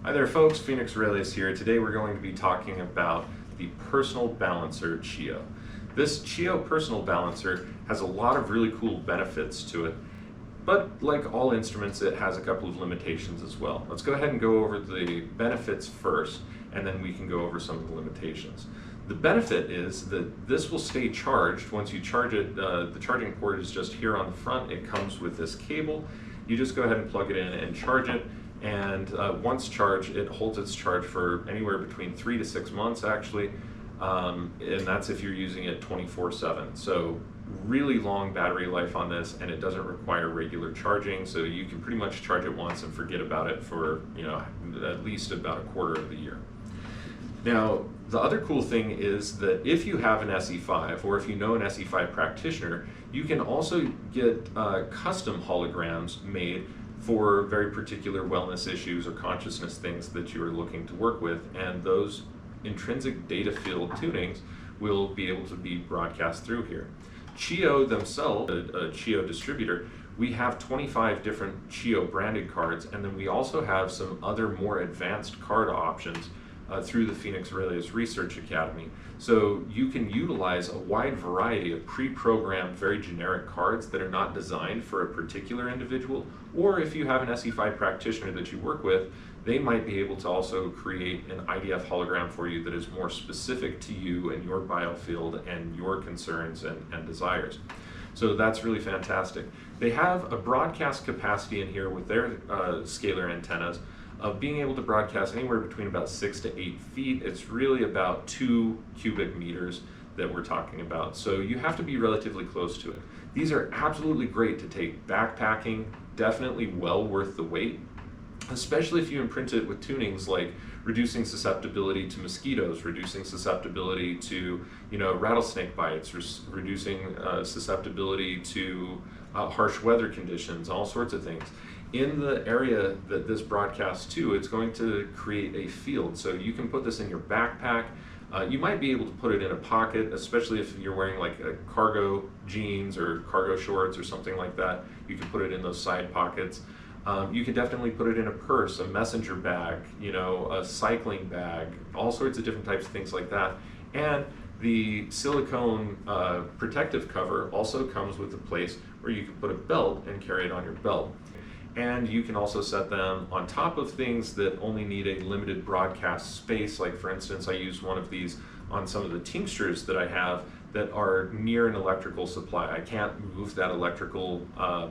Hi there folks, Phoenix Aurelius here. Today we're going to be talking about the Personal Balancer CHIO. This CHIO Personal Balancer has a lot of really cool benefits to it, but like all instruments it has a couple of limitations as well. Let's go ahead and go over the benefits first, and then we can go over some of the limitations. The benefit is that this will stay charged once you charge it. The charging port is just here on the front. It comes with this cable. You just go ahead and plug it in and charge it. And once charged, it holds its charge for anywhere between 3 to 6 months actually, and that's if you're using it 24/7. So really long battery life on this, and it doesn't require regular charging, so you can pretty much charge it once and forget about it for at least about a quarter of the year. Now, the other cool thing is that if you have an SE5, or if you know an SE5 practitioner, you can also get custom holograms made for very particular wellness issues or consciousness things that you are looking to work with, and those intrinsic data field tunings will be able to be broadcast through here. CHIO themselves, a CHIO distributor, we have 25 different CHIO branded cards, and then we also have some other more advanced card options through the Phoenix Aurelius Research Academy. So you can utilize a wide variety of pre-programmed, very generic cards that are not designed for a particular individual, or if you have an SE5 practitioner that you work with, they might be able to also create an IDF hologram for you that is more specific to you and your biofield and your concerns and desires. So that's really fantastic. They have a broadcast capacity in here with their scalar antennas of being able to broadcast anywhere between about 6 to 8 feet. It's really about 2 cubic meters that we're talking about. So you have to be relatively close to it. These are absolutely great to take backpacking, definitely well worth the wait, especially if you imprint it with tunings like reducing susceptibility to mosquitoes, reducing susceptibility to rattlesnake bites, reducing susceptibility to harsh weather conditions, all sorts of things. In the area that this broadcasts to, it's going to create a field. So you can put this in your backpack. You might be able to put it in a pocket, especially if you're wearing like a cargo jeans or cargo shorts or something like that. You can put it in those side pockets. You can definitely put it in a purse, a messenger bag, a cycling bag, all sorts of different types of things like that. And the silicone protective cover also comes with a place where you can put a belt and carry it on your belt. And you can also set them on top of things that only need a limited broadcast space. Like for instance, I use one of these on some of the tinctures that I have that are near an electrical supply. I can't move that electrical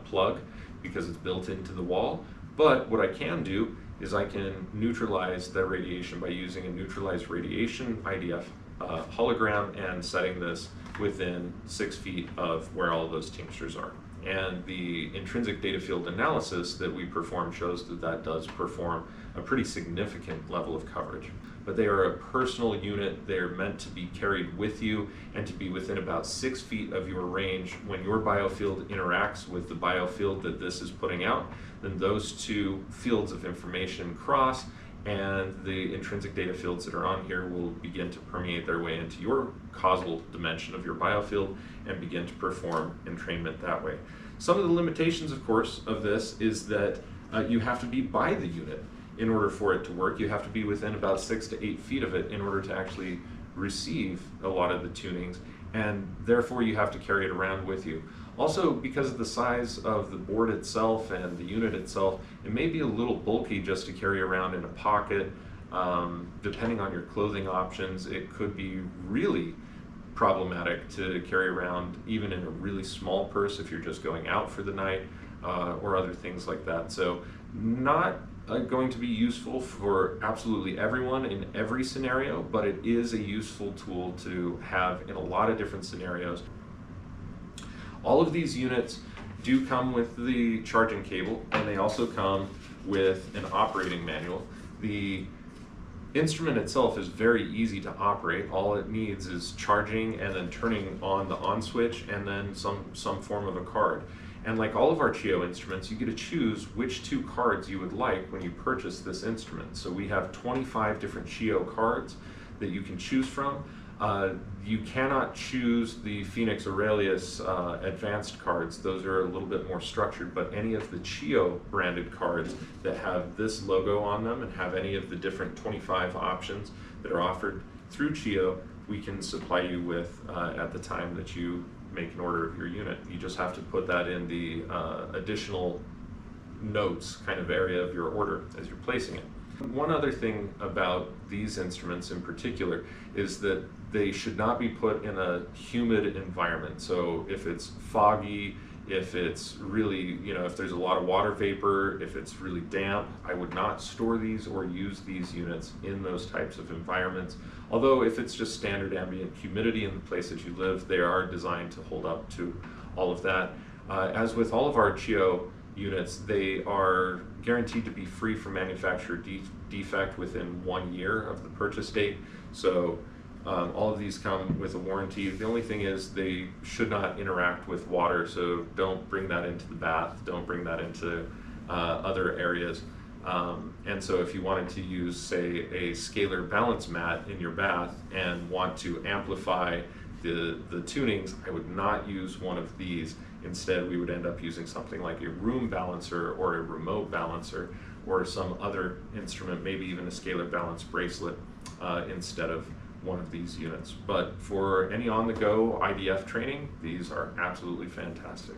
plug because it's built into the wall, but what I can do is I can neutralize that radiation by using a neutralized radiation IDF hologram and setting this within 6 feet of where all of those tinctures are. And the intrinsic data field analysis that we perform shows that that does perform a pretty significant level of coverage. But they are a personal unit. They're meant to be carried with you and to be within about 6 feet of your range. When your biofield interacts with the biofield that this is putting out, then those two fields of information cross, and the intrinsic data fields that are on here will begin to permeate their way into your causal dimension of your biofield and begin to perform entrainment that way. Some of the limitations, of course, of this is that you have to be by the unit in order for it to work. You have to be within about 6 to 8 feet of it in order to actually receive a lot of the tunings, and therefore you have to carry it around with you. Also, because of the size of the board itself and the unit itself, it may be a little bulky just to carry around in a pocket. Depending on your clothing options, it could be really problematic to carry around even in a really small purse if you're just going out for the night or other things like that. So not going to be useful for absolutely everyone in every scenario, but it is a useful tool to have in a lot of different scenarios. All of these units do come with the charging cable, and they also come with an operating manual. The instrument itself is very easy to operate. All it needs is charging and then turning on the on switch and then some form of a card. And like all of our CHIO instruments, you get to choose which 2 cards you would like when you purchase this instrument. So we have 25 different CHIO cards that you can choose from. You cannot choose the Phoenix Aurelius advanced cards. Those are a little bit more structured, but any of the CHIO branded cards that have this logo on them and have any of the different 25 options that are offered through CHIO, we can supply you with at the time that you make an order of your unit. You just have to put that in the additional notes kind of area of your order as you're placing it. One other thing about these instruments in particular is that they should not be put in a humid environment. So if it's foggy, if it's really, if there's a lot of water vapor, if it's really damp, I would not store these or use these units in those types of environments. Although if it's just standard ambient humidity in the place that you live, they are designed to hold up to all of that. As with all of our CHIO units, they are guaranteed to be free from manufacturer defect within 1 year of the purchase date. So all of these come with a warranty. The only thing is they should not interact with water, so don't bring that into the bath, don't bring that into other areas. And so if you wanted to use, say, a scalar balance mat in your bath and want to amplify the tunings, I would not use one of these. Instead, we would end up using something like a room balancer or a remote balancer or some other instrument, maybe even a scalar balance bracelet instead of one of these units. But for any on-the-go IDF training, these are absolutely fantastic.